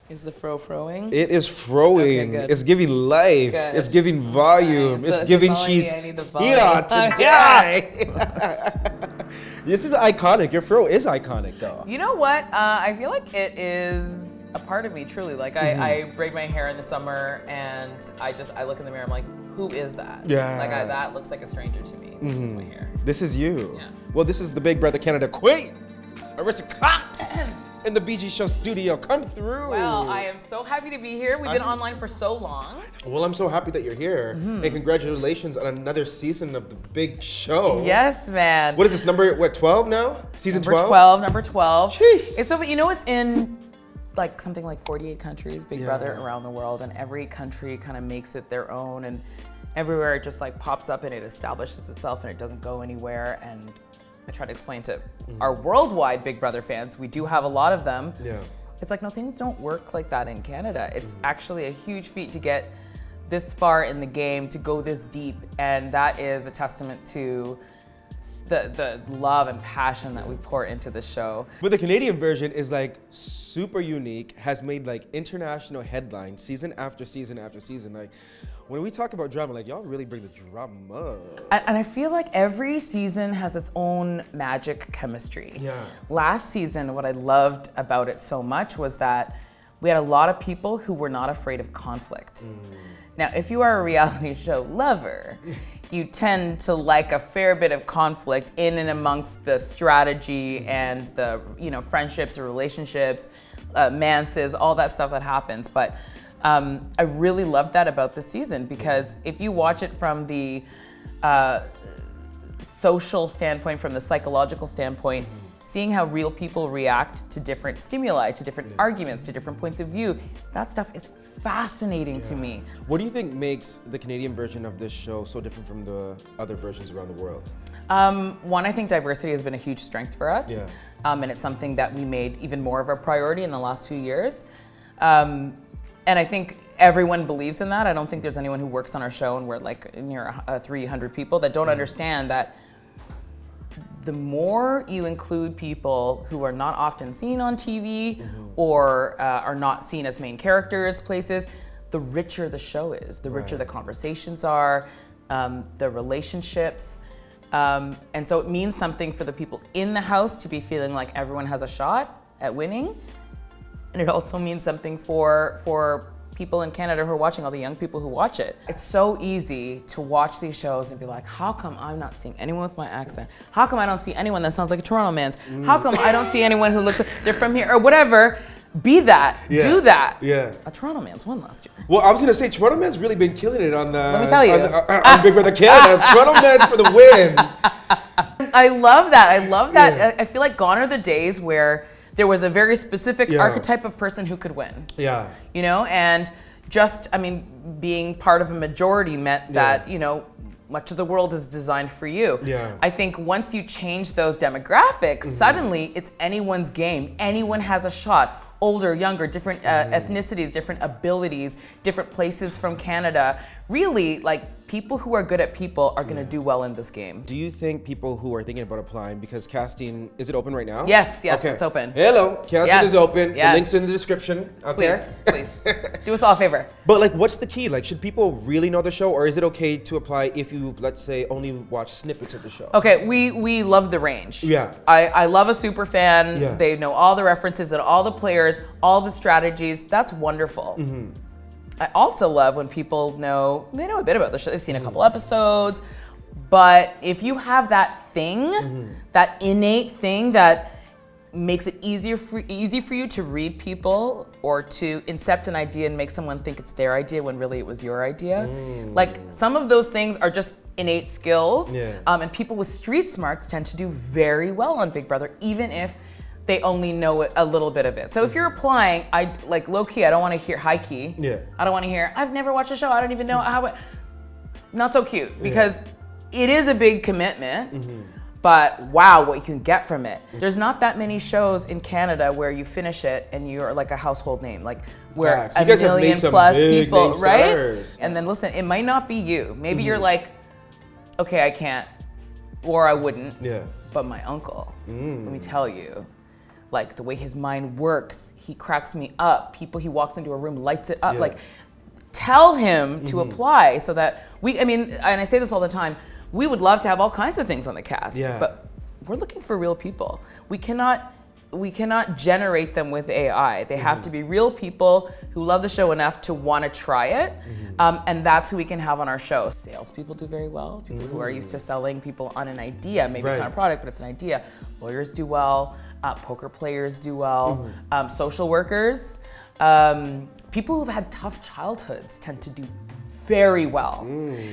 Is the fro froing? It is froing. Okay, it's giving life. Good. It's giving volume. So it's giving I she's need the volume. here today. This is iconic. Your fro is iconic, though. You know what? I feel like it is a part of me, truly. Like I braid my hair in the summer, and I look in the mirror. I'm like, who is that? Yeah. Like that looks like a stranger to me. This is my hair. This is you. Yeah. Well, this is the Big Brother Canada queen, Arisa Cox, in the BG Show studio. Come through. Well, I am so happy to be here. We've been online for so long. Well, I'm so happy that you're here. And congratulations on another season of the Big Show. Yes, man. What is this, number, 12 now? Season 12? Number 12. Jeez. It's so, it's in like something like 48 countries, Big Brother around the world, and every country kind of makes it their own, and everywhere it just like pops up and it establishes itself and it doesn't go anywhere. And I try to explain to our worldwide Big Brother fans, we do have a lot of them. Yeah. It's like, no, things don't work like that in Canada. It's actually a huge feat to get this far in the game, to go this deep, and that is a testament to the love and passion that we pour into the show. But the Canadian version is like super unique, has made like international headlines season after season after season. Like when we talk about drama, like y'all really bring the drama. And I feel like every season has its own magic chemistry. Yeah. Last season, what I loved about it so much was that we had a lot of people who were not afraid of conflict. Now, if you are a reality show lover, you tend to like a fair bit of conflict in and amongst the strategy and the friendships or relationships, manses, all that stuff that happens. But I really loved that about this season, because if you watch it from the social standpoint, from the psychological standpoint, seeing how real people react to different stimuli, to different arguments, to different points of view, that stuff is fascinating to me. What do you think makes the Canadian version of this show so different from the other versions around the world? One, I think diversity has been a huge strength for us. Yeah. And it's something that we made even more of a priority in the last few years. And I think everyone believes in that. I don't think there's anyone who works on our show, and we're like near 300 people, that don't understand that the more you include people who are not often seen on TV or are not seen as main characters places, the richer the show is, the richer the conversations are, the relationships. And so it means something for the people in the house to be feeling like everyone has a shot at winning. And it also means something for people in Canada who are watching, all the young people who watch it. It's so easy to watch these shows and be like, how come I'm not seeing anyone with my accent? How come I don't see anyone that sounds like a Toronto man's? How come I don't see anyone who looks like they're from here, or whatever? Be that, do that. Yeah. A Toronto man's won last year. Well, I was gonna say Toronto Man's really been killing it on the. Let me tell you. On Big Brother Canada. Toronto Man's for the win. I love that. Yeah. I feel like gone are the days where there was a very specific archetype of person who could win. Yeah. And being part of a majority meant that, much of the world is designed for you. Yeah. I think once you change those demographics, suddenly it's anyone's game. Anyone has a shot. Older, younger, different ethnicities, different abilities, different places from Canada. Really, like, people who are good at people are gonna do well in this game. Do you think people who are thinking about applying, because casting, is it open right now? Yes, Okay. it's open. Hello, casting is open. Yes. The link's in the description. Okay. Please. Do us all a favor. But like, what's the key? Like, should people really know the show, or is it okay to apply if you, let's say, only watch snippets of the show? Okay, we love the range. Yeah. I love a super fan. Yeah. They know all the references and all the players, all the strategies. That's wonderful. I also love when people know a bit about the show. They've seen a couple episodes, but if you have that thing, that innate thing that makes it easy for you to read people or to incept an idea and make someone think it's their idea when really it was your idea. Like, some of those things are just innate skills, and people with street smarts tend to do very well on Big Brother, even if they only know a little bit of it. So if you're applying, low key, I don't want to hear high key. Yeah. I don't want to hear, I've never watched a show, I don't even know how it, not so cute, because it is a big commitment, but wow, what you can get from it. There's not that many shows in Canada where you finish it and you're like a household name, like where Facts. a You guys have made million some plus big people, name right? stars. And then listen, it might not be you. Maybe you're like, okay, I can't, or I wouldn't. Yeah. But my uncle, let me tell you, like the way his mind works. He cracks me up. People, he walks into a room, lights it up. Yeah. Like, tell him to apply so that I mean, and I say this all the time, we would love to have all kinds of things on the cast, but we're looking for real people. We cannot generate them with AI. They have to be real people who love the show enough to want to try it. And that's who we can have on our show. Salespeople do very well. People who are used to selling people on an idea. Maybe it's not a product, but it's an idea. Lawyers do well. Poker players do well. Social workers. People who've had tough childhoods tend to do very well,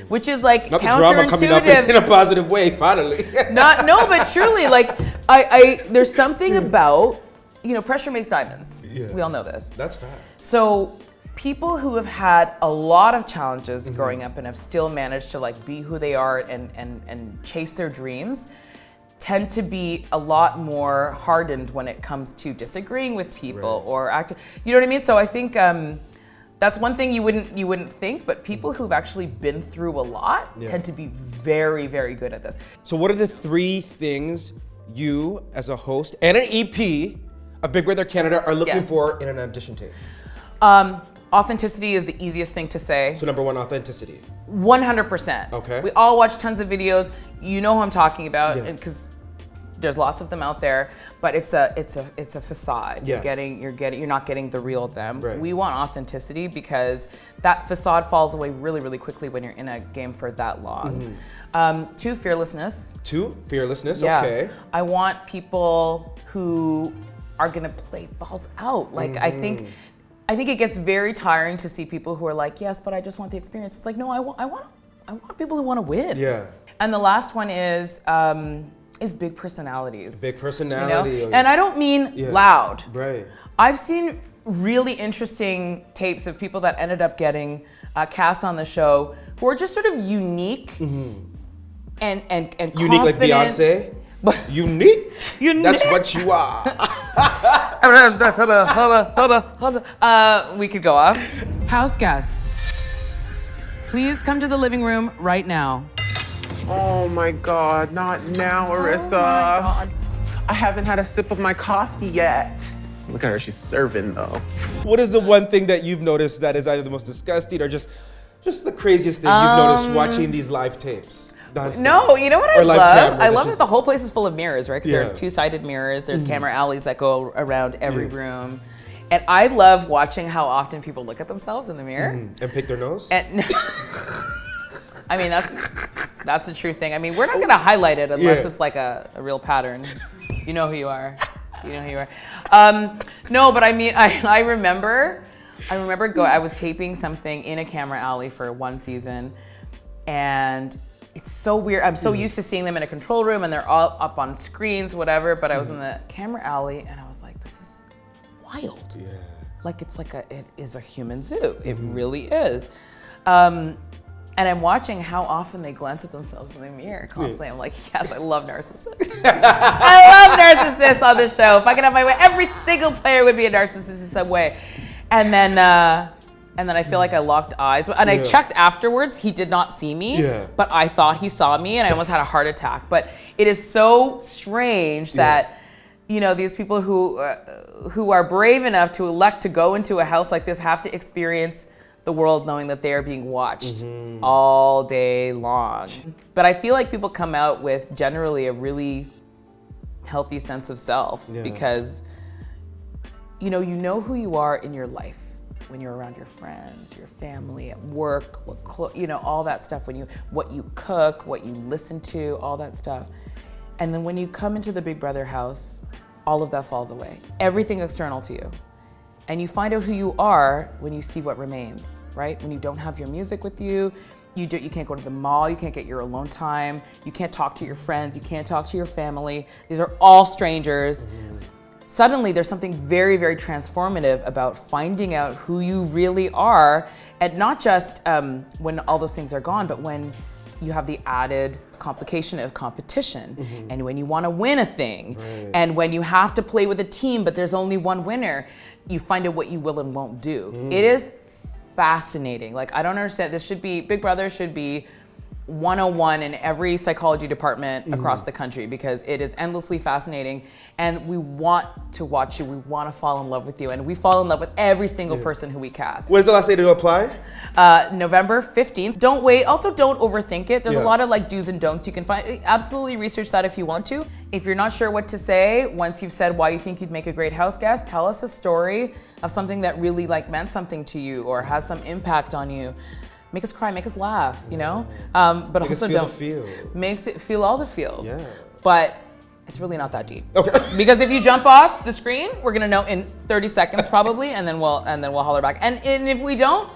which is like not counterintuitive. The drama coming up in a positive way, finally. But truly, like I there's something about, pressure makes diamonds. Yeah. We all know this. That's fact. So people who have had a lot of challenges growing up and have still managed to like be who they are and chase their dreams tend to be a lot more hardened when it comes to disagreeing with people or acting. You know what I mean? So I think that's one thing you wouldn't think, but people who've actually been through a lot tend to be very, very good at this. So what are the 3 things you, as a host and an EP of Big Brother Canada, are looking for in an audition tape? Authenticity is the easiest thing to say. So number 1, authenticity. 100%. Okay. We all watch tons of videos. You know who I'm talking about, because there's lots of them out there. But it's a facade. Yeah. You're not getting the real them. Right. We want authenticity because that facade falls away really, really quickly when you're in a game for that long. 2, fearlessness. 2, fearlessness. Yeah. Okay. I want people who are gonna play balls out. Like I think it gets very tiring to see people who are like, yes, but I just want the experience. It's like, no, I want people who want to win. Yeah. And the last one is big personalities. Big personality. And I don't mean loud. Right. I've seen really interesting tapes of people that ended up getting cast on the show who are just sort of unique and unique like Beyonce. Unique? That's what you are. We could go off. House guests, please come to the living room right now. Oh my God, not now, Arisa. Oh my God. I haven't had a sip of my coffee yet. Look at her, she's serving though. What is the one thing that you've noticed that is either the most disgusting or just the craziest thing you've noticed watching these live tapes? No, you know what I love? I love that that the whole place is full of mirrors, right? Because there Yeah. are 2-sided mirrors. There's camera alleys that go around every room. And I love watching how often people look at themselves in the mirror. And pick their nose? And I mean, that's a true thing. I mean, we're not gonna highlight it unless it's like a real pattern. You know who you are. You know who you are. No, but I mean, I remember I was taping something in a camera alley for one season, and it's so weird. I'm so used to seeing them in a control room and they're all up on screens, whatever, but I was in the camera alley and I was like, this is wild. Yeah. Like it is a human zoo. It really is. And I'm watching how often they glance at themselves in the mirror constantly. I'm like, yes, I love narcissists. I love narcissists on this show. If I could have my way, every single player would be a narcissist in some way. And then I feel like I locked eyes. And I checked afterwards. He did not see me, but I thought he saw me and I almost had a heart attack. But it is so strange that, these people who are brave enough to elect to go into a house like this have to experience the world knowing that they are being watched all day long. But I feel like people come out with generally a really healthy sense of self because you know who you are in your life when you're around your friends, your family, at work, all that stuff, what you cook, what you listen to, all that stuff. And then when you come into the Big Brother house, all of that falls away. Everything external to you. And you find out who you are when you see what remains, right? When you don't have your music with you, you can't go to the mall, you can't get your alone time, you can't talk to your friends, you can't talk to your family. These are all strangers. Suddenly there's something very, very transformative about finding out who you really are, and not just when all those things are gone, but when you have the added complication of competition, and when you want to win a thing, and when you have to play with a team, but there's only one winner, you find out what you will and won't do. It is fascinating. Like, I don't understand. Big Brother should be 101 in every psychology department across the country because it is endlessly fascinating and we want to watch you, we want to fall in love with you, and we fall in love with every single person who we cast. When's the last day to apply? November 15th. Don't wait. Also, don't overthink it. There's a Yeah. lot of like do's and don'ts you can find. Absolutely research that if you want to. If you're not sure what to say, once you've said why you think you'd make a great house guest, tell us a story of something that really like meant something to you or has some impact on you. Make us cry, make us laugh, you know? But Make us also feel don't. the feel. Makes it feel all the feels. Yeah. But it's really not that deep. Okay. Because if you jump off the screen, we're gonna know in 30 seconds probably, and then we'll holler back. And if we don't,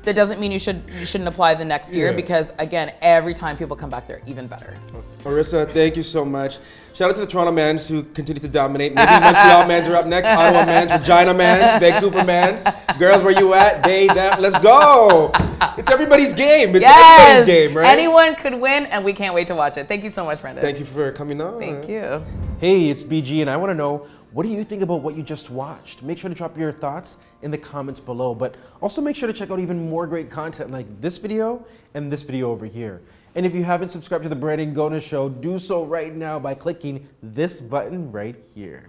that doesn't mean you shouldn't apply the next year Yeah. because again, every time people come back, they're even better. Arisa, thank you so much. Shout out to the Toronto Mans who continue to dominate. Maybe Montreal Mans are up next, Ottawa Mans, Regina Mans, Vancouver Mans. Girls, where you at? They, them, let's go. It's everybody's game. It's everybody's game, right? Anyone could win, and we can't wait to watch it. Thank you so much, Brenda. Thank you for coming on. Thank you. Hey, it's BG, and I want to know, what do you think about what you just watched? Make sure to drop your thoughts in the comments below, but also make sure to check out even more great content like this video and this video over here. And if you haven't subscribed to the Brandon Gona Show, do so right now by clicking this button right here.